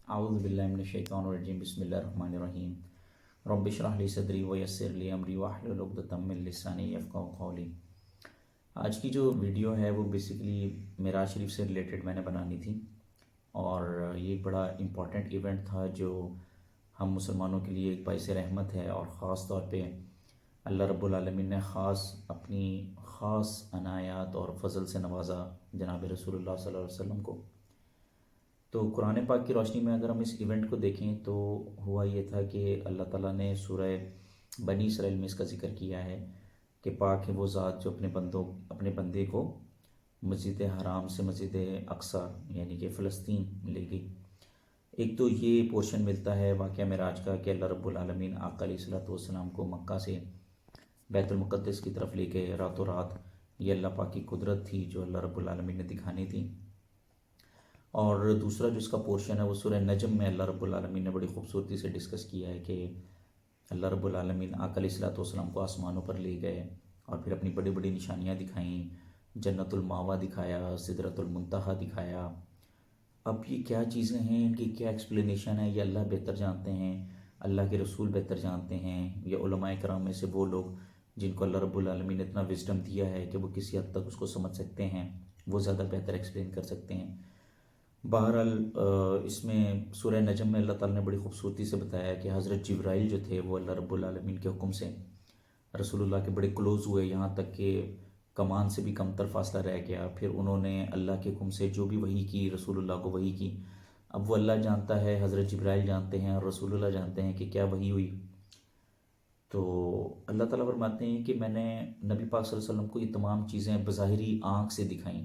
أعوذ بالله من الشيطان الرجيم بسم الله الرحمن الرحيم رب اشرح لي صدری ويسر لي أمري واحلل عقدة من لساني يفقهوا قولي۔ آج کی جو ویڈیو ہے وہ بیسیکلی معراج شریف سے ریلیٹڈ میں نے بنانی تھی، اور یہ ایک بڑا امپورٹنٹ ایونٹ تھا جو ہم مسلمانوں کے لیے ایک باعث رحمت ہے، اور خاص طور پہ اللہ رب العالمین نے اپنی خاص عنایات اور فضل سے نوازا جناب رسول اللہ صلی اللہ علیہ وسلم کو۔ تو قرآن پاک کی روشنی میں اگر ہم اس ایونٹ کو دیکھیں تو ہوا یہ تھا کہ اللہ تعالیٰ نے سورہ بنی اسرائیل میں اس کا ذکر کیا ہے کہ پاک ہے وہ ذات جو اپنے بندے کو مسجد حرام سے مسجد اقصیٰ یعنی کہ فلسطین لے گئی۔ ایک تو یہ پورشن ملتا ہے واقعہ معراج کا کہ اللہ رب العالمین آقا علیہ الصلوۃ والسلام کو مکہ سے بیت المقدس کی طرف لے گئے راتوں رات۔ یہ اللہ پاک کی قدرت تھی جو اللہ رب العالمین نے دکھانی تھی۔ اور دوسرا جو اس کا پورشن ہے وہ سورہ نجم میں اللہ رب العالمین نے بڑی خوبصورتی سے ڈسکس کیا ہے کہ اللہ رب العالمین آقا علیہ الصلوۃ والسلام کو آسمانوں پر لے گئے اور پھر اپنی بڑی بڑی نشانیاں دکھائیں، جنت الماوا دکھایا، سدرۃ المنتہا دکھایا۔ اب یہ کیا چیزیں ہیں، ان کی کیا ایکسپلینیشن ہے، یہ اللہ بہتر جانتے ہیں، اللہ کے رسول بہتر جانتے ہیں، یا علماء کرام میں سے وہ لوگ جن کو اللہ رب العالمین نے اتنا وزڈم دیا ہے کہ وہ کسی حد تک اس کو سمجھ سکتے ہیں، وہ زیادہ بہتر ایکسپلین کر سکتے ہیں۔ بہرحال اس میں سورہ نجم میں اللہ تعالیٰ نے بڑی خوبصورتی سے بتایا کہ حضرت جبرائیل جو تھے وہ اللہ رب العالمین کے حکم سے رسول اللہ کے بڑے کلوز ہوئے، یہاں تک کہ کمان سے بھی کم تر فاصلہ رہ گیا۔ پھر انہوں نے اللہ کے حکم سے جو بھی وحی کی رسول اللہ کو وحی کی۔ اب وہ اللہ جانتا ہے، حضرت جبرائیل جانتے ہیں اور رسول اللہ جانتے ہیں کہ کیا وحی ہوئی۔ تو اللہ تعالیٰ فرماتے ہیں کہ میں نے نبی پاک صلی اللہ علیہ وسلم کو یہ تمام چیزیں بظاہری آنکھ سے دکھائیں۔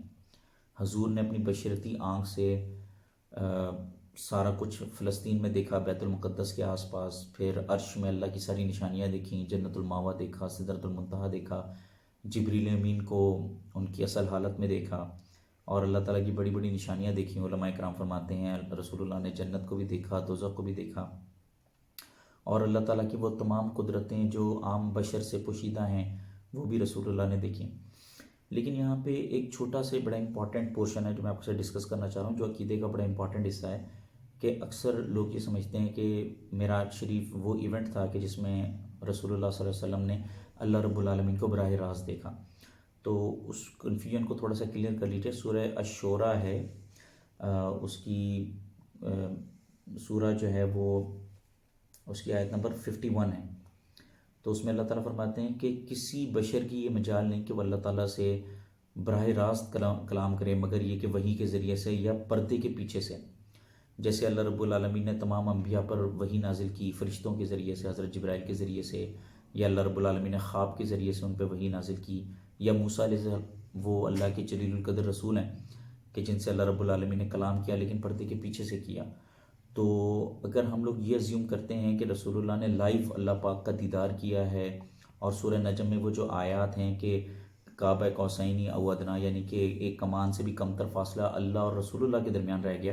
حضور نے اپنی بشرتی آنکھ سے سارا کچھ فلسطین میں دیکھا، بیت المقدس کے آس پاس، پھر عرش میں اللہ کی ساری نشانیاں دیکھیں، جنت الماوا دیکھا، سدرۃ المنتہا دیکھا، جبریل امین کو ان کی اصل حالت میں دیکھا، اور اللہ تعالیٰ کی بڑی بڑی نشانیاں دیکھیں۔ علماء کرام فرماتے ہیں رسول اللہ نے جنت کو بھی دیکھا، دوزخ کو بھی دیکھا، اور اللہ تعالیٰ کی وہ تمام قدرتیں جو عام بشر سے پوشیدہ ہیں وہ بھی رسول اللہ نے دیکھیں۔ لیکن یہاں پہ ایک چھوٹا سے بڑا امپورٹنٹ پورشن ہے جو میں آپ سے ڈسکس کرنا چاہ رہا ہوں، جو عقیدے کا بڑا امپورٹنٹ حصہ ہے، کہ اکثر لوگ یہ سمجھتے ہیں کہ معراج شریف وہ ایونٹ تھا کہ جس میں رسول اللہ صلی اللہ علیہ وسلم نے اللہ رب العالمین کو براہ راست دیکھا۔ تو اس کنفیوژن کو تھوڑا سا کلیئر کر لیجیے۔ سورہ الشورى ہے، اس کی سورہ جو ہے وہ اس کی آیت نمبر 51 ہے۔ تو اس میں اللہ تعالیٰ فرماتے ہیں کہ کسی بشر کی یہ مجال نہیں کہ وہ اللہ تعالیٰ سے براہ راست کلام کرے، مگر یہ کہ وحی کے ذریعے سے یا پردے کے پیچھے سے۔ جیسے اللہ رب العالمین نے تمام انبیاء پر وحی نازل کی فرشتوں کے ذریعے سے، حضرت جبرائیل کے ذریعے سے، یا اللہ رب العالمین نے خواب کے ذریعے سے ان پہ وحی نازل کی، یا موسیٰ علیہ السلام وہ اللہ کے جلیل القدر رسول ہیں کہ جن سے اللہ رب العالمین نے کلام کیا لیکن پردے کے پیچھے سے کیا۔ تو اگر ہم لوگ یہ ازیوم کرتے ہیں کہ رسول اللہ نے لائیو اللہ پاک کا دیدار کیا ہے، اور سورہ نجم میں وہ جو آیات ہیں کہ کعبہ قوسین او ادنیٰ یعنی کہ ایک کمان سے بھی کم تر فاصلہ اللہ اور رسول اللہ کے درمیان رہ گیا،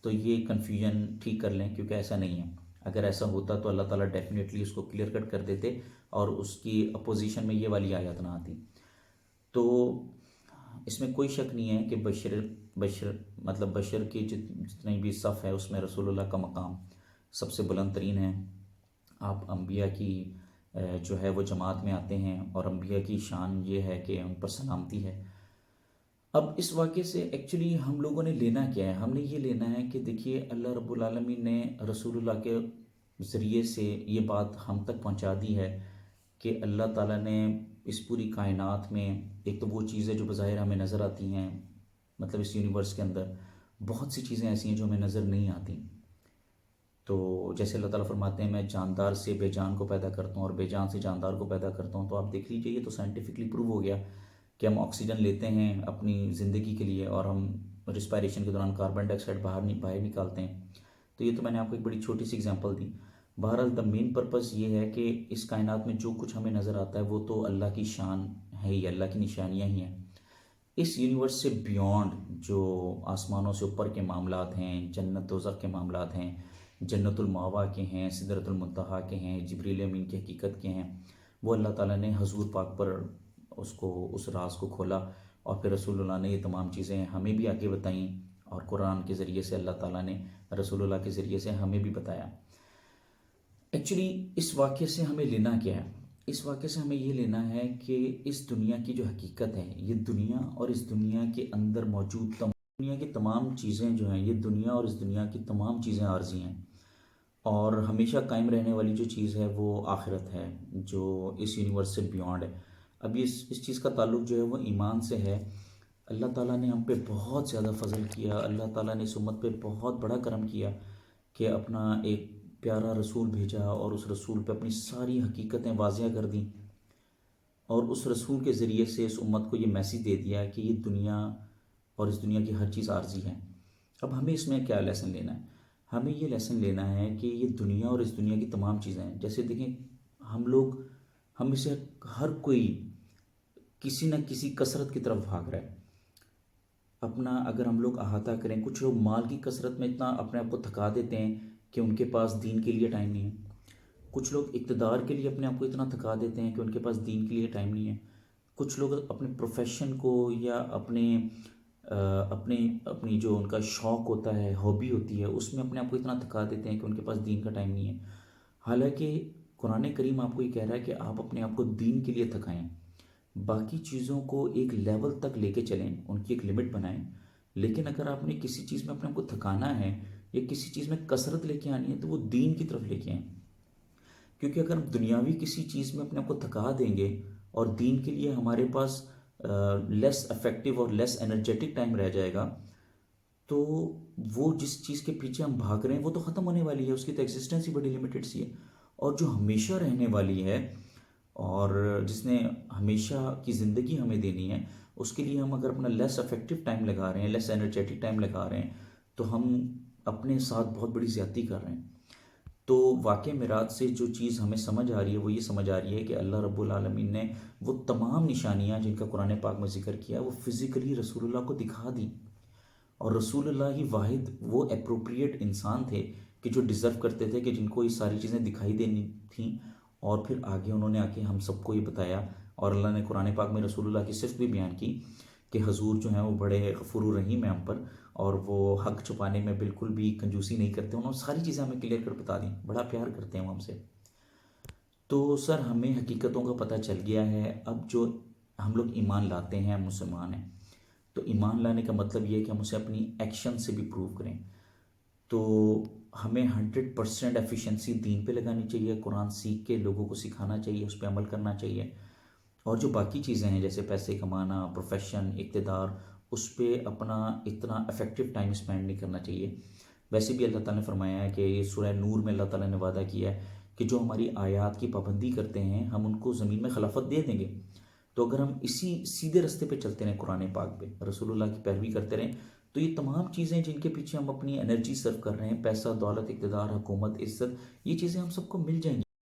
تو یہ کنفیوژن ٹھیک کر لیں، کیونکہ ایسا نہیں ہے۔ اگر ایسا ہوتا تو اللہ تعالیٰ ڈیفینیٹلی اس کو کلیئر کٹ کر دیتے اور اس کی اپوزیشن میں یہ والی آیات نہ آتی۔ تو اس میں کوئی شک نہیں ہے کہ بشر کی جتنی بھی صف ہے اس میں رسول اللہ کا مقام سب سے بلند ترین ہے۔ آپ انبیاء کی جو ہے وہ جماعت میں آتے ہیں، اور انبیاء کی شان یہ ہے کہ ان پر سلامتی ہے۔ اب اس واقعے سے ایکچولی ہم لوگوں نے لینا کیا ہے؟ ہم نے یہ لینا ہے کہ دیکھیے اللہ رب العالمین نے رسول اللہ کے ذریعے سے یہ بات ہم تک پہنچا دی ہے کہ اللہ تعالیٰ نے اس پوری کائنات میں ایک تو وہ چیزیں جو بظاہر ہمیں نظر آتی ہیں، مطلب اس یونیورس کے اندر بہت سی چیزیں ایسی ہیں جو ہمیں نظر نہیں آتی۔ تو جیسے اللہ تعالیٰ فرماتے ہیں میں جاندار سے بے جان کو پیدا کرتا ہوں اور بے جان سے جاندار کو پیدا کرتا ہوں۔ تو آپ دیکھ لیجئے یہ تو سائنٹیفکلی پروو ہو گیا کہ ہم آکسیجن لیتے ہیں اپنی زندگی کے لیے، اور ہم ریسپائریشن کے دوران کاربن ڈائی آکسائڈ باہر نکالتے ہیں۔ تو یہ تو میں نے آپ کو ایک بڑی چھوٹی سی اگزامپل دی۔ بہرحال دا مین پرپس یہ ہے کہ اس کائنات میں جو کچھ ہمیں نظر آتا ہے وہ تو اللہ کی شان ہے ہی، اللہ کی نشانیاں ہی ہیں۔ اس یونیورس سے بیونڈ جو آسمانوں سے اوپر کے معاملات ہیں، جنت دوزخ کے معاملات ہیں، جنت الماوا کے ہیں، سدرۃ المنتہا کے ہیں، جبریل امین کی حقیقت کے ہیں، وہ اللہ تعالیٰ نے حضور پاک پر اس راز کو کھولا، اور پھر رسول اللہ نے یہ تمام چیزیں ہمیں بھی آگے بتائیں، اور قرآن کے ذریعے سے اللہ تعالیٰ نے رسول اللہ کے ذریعے سے ہمیں بھی بتایا۔ ایکچولی اس واقعے سے ہمیں لینا کیا ہے؟ اس واقعے سے ہمیں یہ لینا ہے کہ اس دنیا کی جو حقیقت ہے، یہ دنیا اور اس دنیا کے اندر موجود دنیا کی تمام چیزیں جو ہیں، یہ دنیا اور اس دنیا کی تمام چیزیں عارضی ہیں، اور ہمیشہ قائم رہنے والی جو چیز ہے وہ آخرت ہے، جو اس یونیورس سے بیونڈ ہے۔ اب اس چیز کا تعلق جو ہے وہ ایمان سے ہے۔ اللہ تعالیٰ نے ہم پہ بہت زیادہ فضل کیا، اللہ تعالیٰ نے اس امت پہ بہت بڑا کرم کیا کہ اپنا ایک پیارا رسول بھیجا، اور اس رسول پہ اپنی ساری حقیقتیں واضح کر دیں، اور اس رسول کے ذریعے سے اس امت کو یہ میسیج دے دیا کہ یہ دنیا اور اس دنیا کی ہر چیز عارضی ہے۔ اب ہمیں اس میں کیا لیسن لینا ہے؟ ہمیں یہ لیسن لینا ہے کہ یہ دنیا اور اس دنیا کی تمام چیزیں ہیں، جیسے دیکھیں ہم میں سے ہر کوئی کسی نہ کسی کثرت کی طرف بھاگ رہا ہے۔ اپنا اگر ہم لوگ احاطہ کریں، کچھ لوگ مال کی کثرت میں اتنا اپنے آپ کو تھکا دیتے ہیں کہ ان کے پاس دین کے لیے ٹائم نہیں ہے۔ کچھ لوگ اقتدار کے لیے اپنے آپ کو اتنا تھکا دیتے ہیں کہ ان کے پاس دین کے لیے ٹائم نہیں ہے۔ کچھ لوگ اپنے پروفیشن کو یا اپنی جو ان کا شوق ہوتا ہے، ہابی ہوتی ہے، اس میں اپنے آپ کو اتنا تھکا دیتے ہیں کہ ان کے پاس دین کا ٹائم نہیں ہے۔ حالانکہ قرآن کریم آپ کو یہ کہہ رہا ہے کہ آپ اپنے آپ کو دین کے لیے تھکائیں، باقی چیزوں کو ایک لیول تک لے کے چلیں، ان کی ایک لمٹ بنائیں۔ لیکن اگر آپ نے کسی چیز میں اپنے آپ کو تھکانا ہے یا کسی چیز میں کثرت لے کے آنی ہے تو وہ دین کی طرف لے کے آئیں، کیونکہ اگر ہم دنیاوی کسی چیز میں اپنے آپ کو تھکا دیں گے اور دین کے لیے ہمارے پاس لیس افیکٹو اور لیس انرجیٹک ٹائم رہ جائے گا، تو وہ جس چیز کے پیچھے ہم بھاگ رہے ہیں وہ تو ختم ہونے والی ہے، اس کی تو ایگزسٹنس ہی بڑی لمیٹڈ سی ہے۔ اور جو ہمیشہ رہنے والی ہے اور جس نے ہمیشہ کی زندگی ہمیں دینی ہے، اس کے لیے ہم اگر اپنا لیس افیکٹو ٹائم لگا رہے ہیں، لیس انرجیٹک ٹائم لگا رہے ہیں، تو ہم اپنے ساتھ بہت بڑی زیادتی کر رہے ہیں۔ تو واقع معراج سے جو چیز ہمیں سمجھ آ رہی ہے وہ یہ سمجھ آ رہی ہے کہ اللہ رب العالمین نے وہ تمام نشانیاں جن کا قرآن پاک میں ذکر کیا وہ فزیکلی رسول اللہ کو دکھا دی، اور رسول اللہ ہی واحد وہ اپروپریٹ انسان تھے کہ جو ڈیزرو کرتے تھے کہ جن کو یہ ساری چیزیں دکھائی دینی تھیں، اور پھر آگے انہوں نے آ کے ہم سب کو یہ بتایا، اور اللہ نے قرآن پاک میں رسول اللہ کی صفت بھی بیان کی کہ حضور جو ہیں وہ بڑے غفور الرحیم ہیں ہم پر، اور وہ حق چھپانے میں بالکل بھی کنجوسی نہیں کرتے، انہوں نے ساری چیزیں ہمیں کلیئر کر بتا دیں، بڑا پیار کرتے ہیں وہ ہم سے۔ تو سر ہمیں حقیقتوں کا پتہ چل گیا ہے۔ اب جو ہم لوگ ایمان لاتے ہیں، ہم مسلمان ہیں، تو ایمان لانے کا مطلب یہ ہے کہ ہم اسے اپنی ایکشن سے بھی پروو کریں۔ تو ہمیں 100% ایفیشنسی دین پہ لگانی چاہیے، قرآن سیکھ کے لوگوں کو سکھانا چاہیے، اس پہ عمل کرنا چاہیے، اور جو باقی چیزیں ہیں جیسے پیسے کمانا، پروفیشن، اقتدار، اس پہ اپنا اتنا افیکٹو ٹائم اسپینڈ نہیں کرنا چاہیے۔ ویسے بھی اللہ تعالیٰ نے فرمایا ہے کہ یہ سورہ نور میں اللہ تعالیٰ نے وعدہ کیا ہے کہ جو ہماری آیات کی پابندی کرتے ہیں ہم ان کو زمین میں خلافت دے دیں گے۔ تو اگر ہم اسی سیدھے راستے پہ چلتے رہیں، قرآن پاک پہ رسول اللہ کی پیروی کرتے رہیں، تو یہ تمام چیزیں جن کے پیچھے ہم اپنی انرجی صرف کر رہے ہیں، پیسہ، دولت، اقتدار، حکومت، عزت، یہ چیزیں ہم سب کو مل جائیں گی